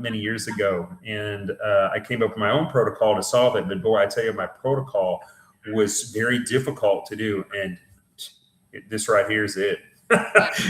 many years ago, and I came up with my own protocol to solve it. But boy, I tell you, my protocol was very difficult to do, and this right here is it.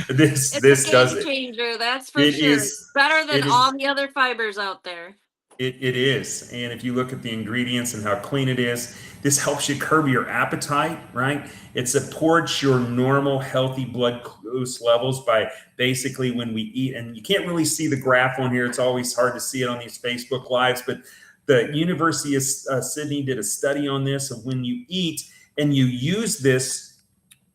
This does it. Changer, that's for It sure. is Better than it is all the other fibers out there. it is. And if you look at the ingredients and how clean it is, this helps you curb your appetite, right? It supports your normal healthy blood glucose levels by basically when we eat. And you can't really see the graph on here. It's always hard to see it on these Facebook Lives, but the University of Sydney did a study on this. And when you eat and you use this,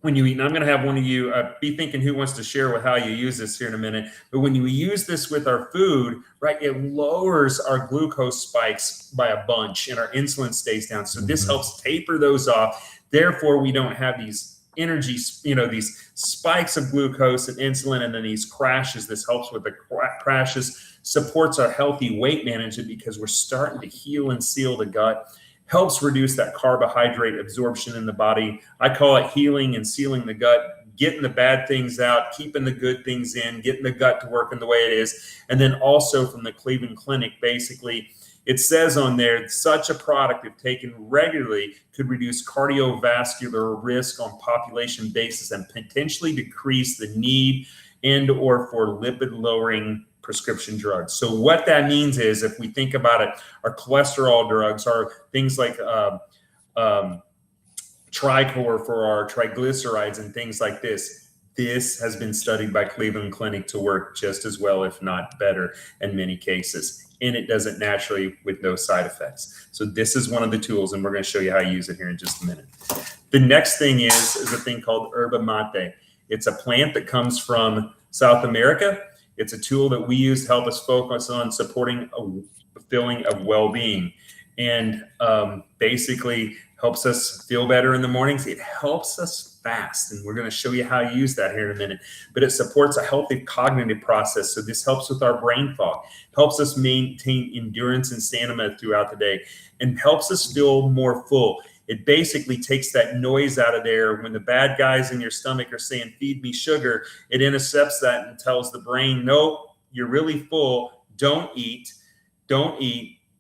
when you eat, and I'm going to have one of you be thinking who wants to share with how you use this here in a minute. But when you use this with our food, right, it lowers our glucose spikes by a bunch and our insulin stays down. So this helps taper those off. Therefore, we don't have these energy, these spikes of glucose and insulin and then these crashes. This helps with the crashes, supports our healthy weight management because we're starting to heal and seal the gut. Helps reduce that carbohydrate absorption in the body. I call it healing and sealing the gut, getting the bad things out, keeping the good things in, getting the gut to work in the way it is. And then also from the Cleveland Clinic, basically, it says on there, such a product, if taken regularly, could reduce cardiovascular risk on population basis and potentially decrease the need and or for lipid lowering prescription drugs. So what that means is, if we think about it, our cholesterol drugs are things like Tricor for our triglycerides and things like this. This has been studied by Cleveland Clinic to work just as well, if not better, in many cases. And it does it naturally with no side effects. So this is one of the tools, and we're going to show you how to use it here in just a minute. The next thing is a thing called yerba mate. It's a plant that comes from South America. It's a tool that we use to help us focus on supporting a feeling of well-being, and basically helps us feel better in the mornings. It helps us fast, and we're going to show you how to use that here in a minute. But it supports a healthy cognitive process, so this helps with our brain fog, helps us maintain endurance and stamina throughout the day, and helps us feel more full. It basically takes that noise out of there. When the bad guys in your stomach are saying, feed me sugar, it intercepts that and tells the brain, no, you're really full. Don't eat.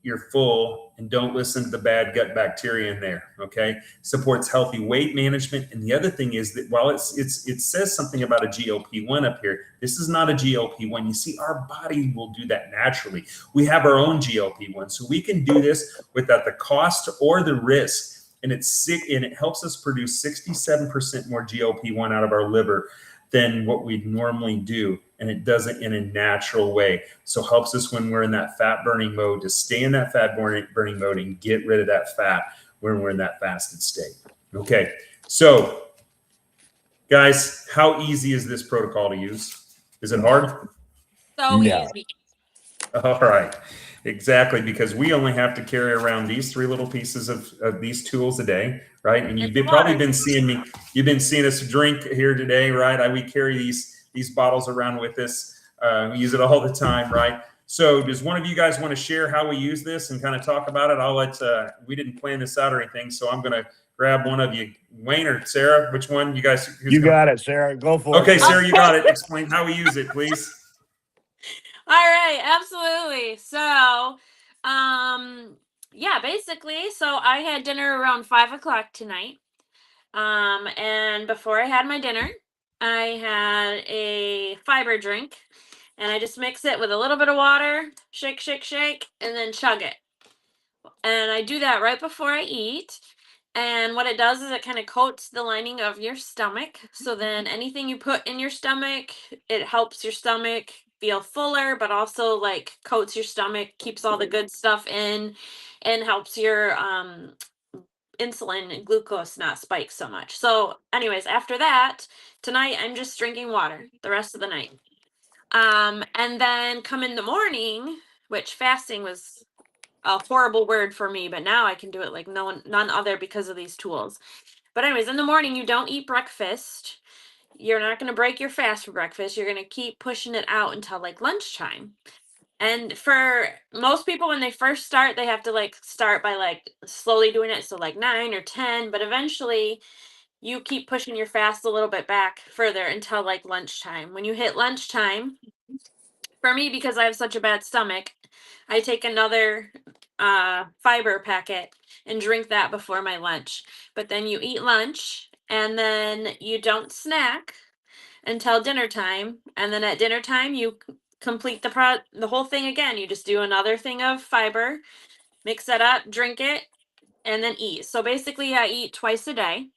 You're full, and don't listen to the bad gut bacteria in there. Okay. Supports healthy weight management. And the other thing is that while it says something about a GLP-1 up here, this is not a GLP-1. You see, our body will do that naturally. We have our own GLP-1, so we can do this without the cost or the risk. And it helps us produce 67% more GLP-1 out of our liver than what we normally do. And it does it in a natural way. So helps us when we're in that fat burning mode to stay in that fat burning mode and get rid of that fat when we're in that fasted state. Okay. So guys, how easy is this protocol to use? Is it hard? So easy. All right. Exactly, because we only have to carry around these 3 little pieces of these tools a day, right? And you've probably been seeing me. You've been seeing us drink here today, right? We carry these bottles around with us. We use it all the time, right? So, does one of you guys want to share how we use this and kind of talk about it? I'll let. We didn't plan this out or anything, so I'm going to grab one of you, Wayne or Sarah. Which one you guys? You got it, Sarah. Go for it. Okay, Sarah, you got it. Explain how we use it, please. All right, absolutely. So, yeah, basically, so I had dinner around 5 o'clock tonight. And before I had my dinner, I had a fiber drink, and I just mix it with a little bit of water, shake, shake, shake, and then chug it. And I do that right before I eat. And what it does is it kind of coats the lining of your stomach. So then anything you put in your stomach, it helps your stomach feel fuller, but also like coats your stomach, keeps all the good stuff in, and helps your insulin and glucose not spike so much. So anyways, after that, tonight I'm just drinking water the rest of the night. And then come in the morning, which fasting was a horrible word for me, but now I can do it like none other because of these tools. But anyways, in the morning you don't eat breakfast. you're not going to break your fast for breakfast. You're going to keep pushing it out until like lunchtime. And for most people, when they first start, they have to like start by like slowly doing it. So like 9 or 10, but eventually you keep pushing your fast a little bit back further until like lunchtime. When you hit lunchtime, for me, because I have such a bad stomach, I take another fiber packet and drink that before my lunch. But then you eat lunch and then you don't snack until dinner time, and then at dinner time you complete the whole thing again. You just do another thing of fiber, mix it up, drink it, and then eat. So basically I eat twice a day,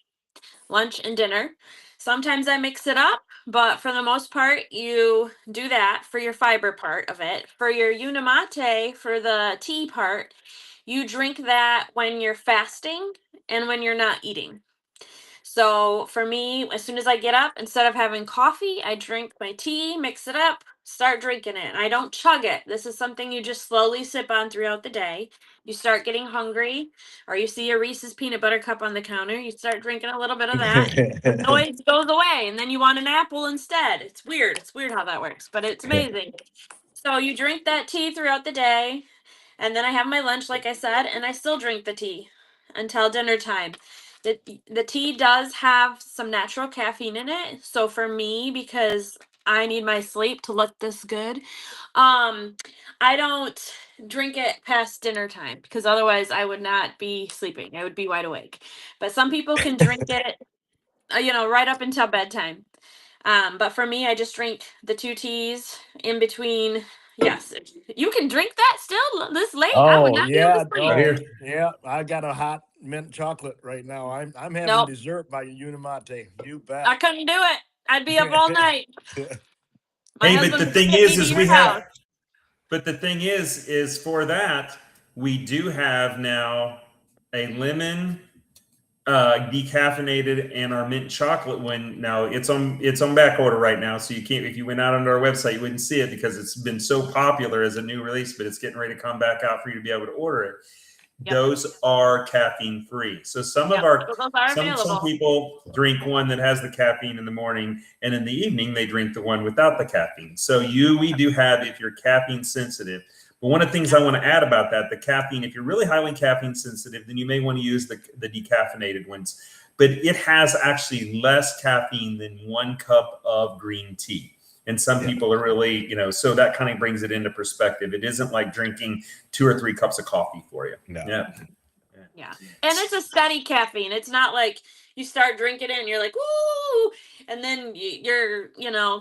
lunch and dinner. Sometimes I mix it up, but for the most part, you do that for your fiber part of it. For your unimate, for the tea part, you drink that when you're fasting and when you're not eating. So for me, as soon as I get up, instead of having coffee, I drink my tea, mix it up, start drinking it. I don't chug it. This is something you just slowly sip on throughout the day. You start getting hungry, or you see a Reese's peanut butter cup on the counter, you start drinking a little bit of that, and the noise goes away, and then you want an apple instead. It's weird. It's weird how that works, but it's amazing. So you drink that tea throughout the day, and then I have my lunch, like I said, and I still drink the tea until dinner time. The tea does have some natural caffeine in it. So for me, because I need my sleep to look this good, I don't drink it past dinner time because otherwise I would not be sleeping. I would be wide awake. But some people can drink it, right up until bedtime. But for me, I just drink the 2 teas in between. Yes, you can drink that still this late. I would Oh not be able to yeah, sleep. Right no, here. yeah. I got a hot mint chocolate right now. I'm having Nope, dessert by Unimate. You I bet. couldn't do it. I'd be up all night. My Hey, but husband the would thing get me to is your house. but the thing is for that, we do have now a lemon decaffeinated and our mint chocolate one. Now it's on back order right now, so you can't, if you went out onto our website you wouldn't see it because it's been so popular as a new release, but it's getting ready to come back out for you to be able to order it. Yep, Those are caffeine free. So yep. So those are some available. people drink one that has the caffeine in the morning, and in the evening they drink the one without the caffeine. So we do have, if you're caffeine sensitive. But one of the things I want to add about that, the caffeine, if you're really highly caffeine sensitive, then you may want to use the decaffeinated ones. But it has actually less caffeine than 1 cup of green tea. And some Yeah. people are really, so that kind of brings it into perspective. It isn't like drinking 2 or 3 cups of coffee for you. No. Yeah. Yeah, and it's a steady caffeine. It's not like you start drinking it and you're like, "Ooh," and then you're,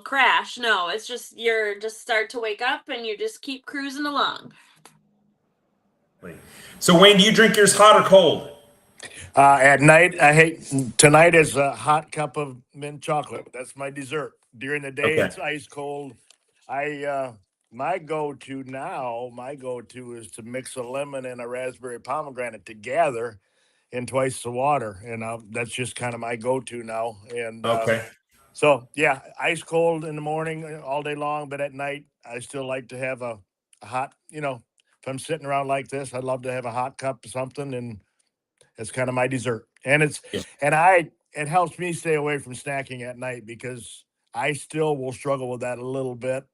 crash. No, it's just you're just start to wake up and you just keep cruising along. So Wayne, do you drink yours hot or cold? At night, tonight is a hot cup of mint chocolate. That's my dessert. During the day, Okay. it's ice cold. My go-to is to mix a lemon and a raspberry pomegranate together in twice the water, and that's just kind of my go-to now. And Okay. so, yeah, ice cold in the morning all day long, but at night, I still like to have a hot. If I'm sitting around like this, I'd love to have a hot cup of something, and it's kind of my dessert. And Yeah. it helps me stay away from snacking at night because I still will struggle with that a little bit,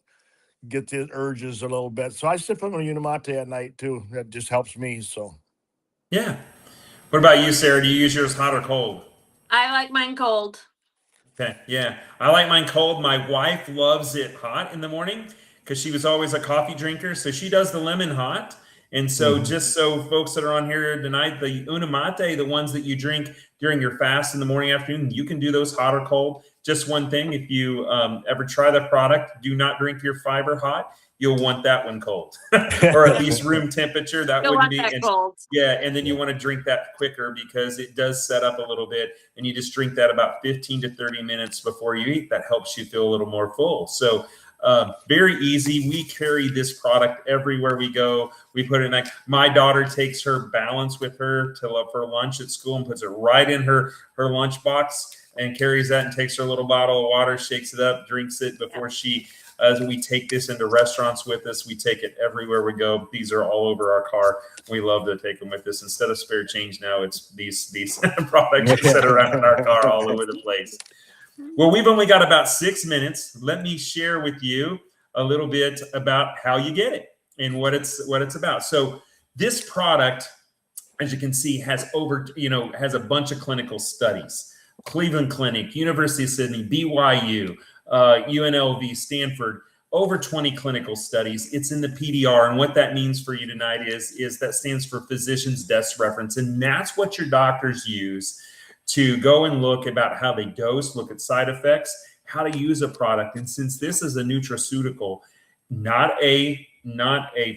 get the urges a little bit. So I sip on a Unimate at night too. That just helps me. So Yeah. What about you, Sarah? Do you use yours hot or cold? I like mine cold. Okay. Yeah. I like mine cold. My wife loves it hot in the morning because she was always a coffee drinker. So she does the lemon hot. And so, just so folks that are on here tonight, the unimate, the ones that you drink during your fast in the morning, afternoon, you can do those hot or cold. Just one thing, if you ever try the product, do not drink your fiber hot. You'll want that one cold, or at least room temperature. That You'll wouldn't want be. that And cold. yeah, and then you want to drink that quicker because it does set up a little bit, and you just drink that about 15 to 30 minutes before you eat. That helps you feel a little more full. So very easy. We carry this product everywhere we go. We put it in. My daughter takes her balance with her for lunch at school and puts it right in her lunch box and carries that and takes her little bottle of water, shakes it up, drinks it before she. As we take this into restaurants with us, we take it everywhere we go. These are all over our car. We love to take them with us. Instead of spare change now, it's these products that sit around in our car all over the place. Well, we've only got about 6 minutes. Let me share with you a little bit about how you get it and what it's about. So this product, as you can see, has has a bunch of clinical studies. Cleveland Clinic, University of Sydney, BYU, UNLV, Stanford, over 20 clinical studies. It's in the PDR. And what that means for you tonight is that stands for Physician's Desk Reference. And that's what your doctors use to go and look about how they dose, look at side effects, how to use a product. And since this is a nutraceutical, not a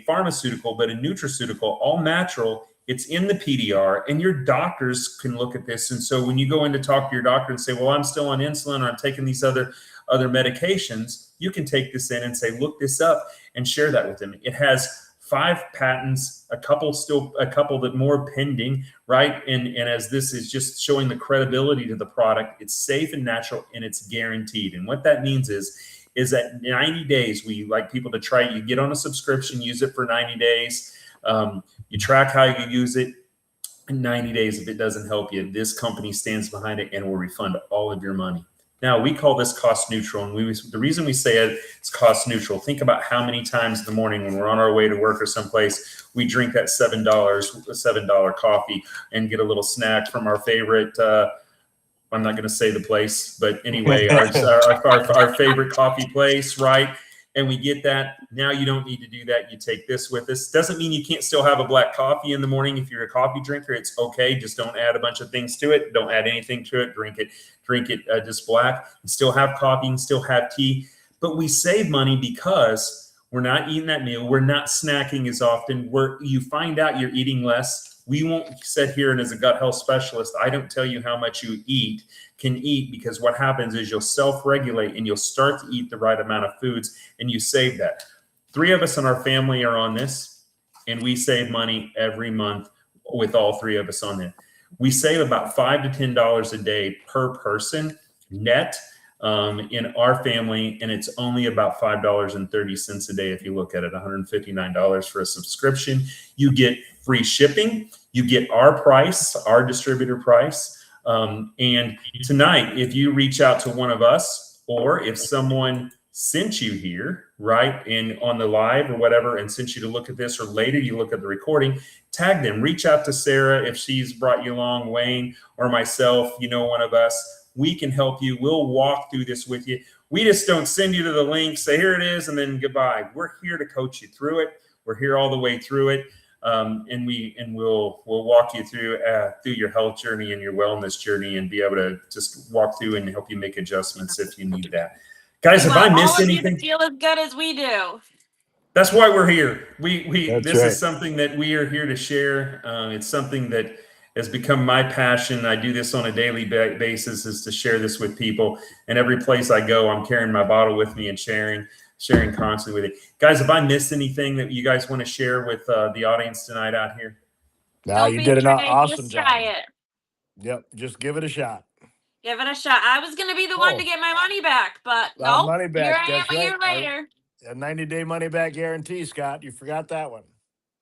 pharmaceutical, but a nutraceutical, all natural, it's in the PDR, and your doctors can look at this. And so when you go in to talk to your doctor and say, well, I'm still on insulin, or I'm taking these other medications, you can take this in and say, look this up, and share that with them. It has 5 patents, a couple that more pending, right? And as this is just showing the credibility to the product, it's safe and natural, and it's guaranteed. And what that means is that 90 days, we like people to try it. You get on a subscription, use it for 90 days. You track how you use it. In 90 days, if it doesn't help you, this company stands behind it and will refund all of your money. Now, we call this cost neutral, and the reason we say it's cost neutral, think about how many times in the morning when we're on our way to work or someplace, we drink that $7 coffee and get a little snack from our favorite, I'm not going to say the place, but anyway, our favorite coffee place, right? And we get that. Now you don't need to do that. You take this with us. Doesn't mean you can't still have a black coffee in the morning. If you're a coffee drinker, it's okay. Just don't add a bunch of things to it. Don't add anything to it. Drink it just black. And still have coffee and still have tea. But we save money because we're not eating that meal. We're not snacking as often. You find out you're eating less. We won't sit here, and as a gut health specialist, I don't tell you how much you can eat, because what happens is you'll self-regulate and you'll start to eat the right amount of foods, and you save that. 3 of us in our family are on this, and we save money every month with all 3 of us on it. We save about $5 to $10 a day per person net in our family, and it's only about $5.30 a day if you look at it. $159 for a subscription. You get free shipping. You get our price, our distributor price. And tonight, if you reach out to one of us, or if someone sent you here, right, and on the live or whatever, and sent you to look at this, or later you look at the recording, tag them. Reach out to Sarah if she's brought you along, Wayne, or myself, one of us. We can help you. We'll walk through this with you. We just don't send you to the link, say, here it is, and then goodbye. We're here to coach you through it. We're here all the way through it. And we'll walk you through your health journey and your wellness journey, and be able to just walk through and help you make adjustments if you need that. Guys, if I missed anything, feel as good as we do. That's why we're here. This right. is something that we are here to share. It's something that has become my passion. I do this on a daily basis, is to share this with people. And every place I go, I'm carrying my bottle with me and sharing constantly with it. Guys, if I missed anything that you guys want to share with the audience tonight out here? No, you did an awesome job. Try it. Yep, just give it a shot. Give it a shot. I was going to be the one to get my money back, but no. Money back. Here I am a year later. A 90-day money back guarantee, Scott. You forgot that one.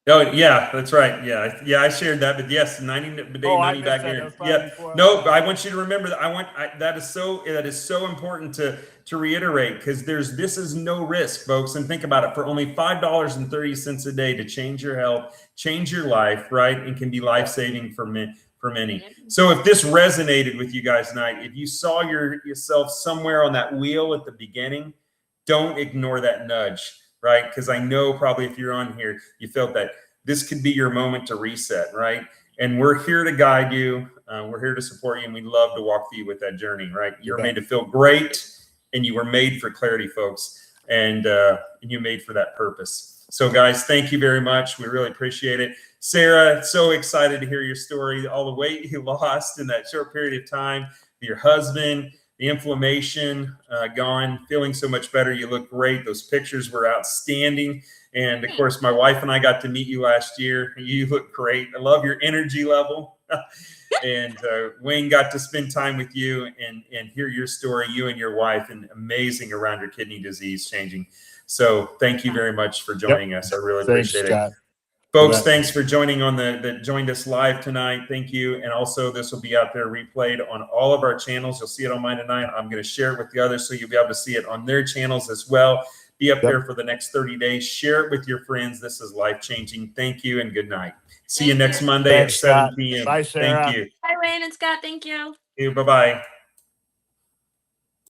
Oh, yeah, that's right. Yeah, I shared that, but yes, 90-day money back guarantee. Yeah, no, I want you to remember that. That is so important to reiterate, because this is no risk, folks. And think about it, for only $5.30 a day to change your health, change your life, right, and can be life-saving for many. So if this resonated with you guys tonight, if you saw yourself somewhere on that wheel at the beginning, don't ignore that nudge. Right? Because I know probably if you're on here, you felt that this could be your moment to reset, right? And we're here to guide you. We're here to support you, and we'd love to walk through you with that journey, right? You're made to feel great, and you were made for clarity, folks. And you're made for that purpose. So, guys, thank you very much. We really appreciate it. Sarah, so excited to hear your story, all the weight you lost in that short period of time, your husband, the inflammation gone, feeling so much better. You look great. Those pictures were outstanding. And of course, my wife and I got to meet you last year. You look great. I love your energy level. And Wayne got to spend time with you and hear your story, you and your wife, and amazing around your kidney disease changing. So thank you very much for joining us. I really appreciate it. Folks, bet. thanks for joining on that joined us live tonight. Thank you. And also this will be out there replayed on all of our channels. You'll see it on mine tonight. I'm going to share it with the others so you'll be able to see it on their channels as well. Be up there for the next 30 days. Share it with your friends. This is life-changing. Thank you and good night. See you next Monday Thanks, at 7 Scott. p.m. Bye, Sarah. Thank you. Hi, Wayne and Scott. Thank you. Bye-bye.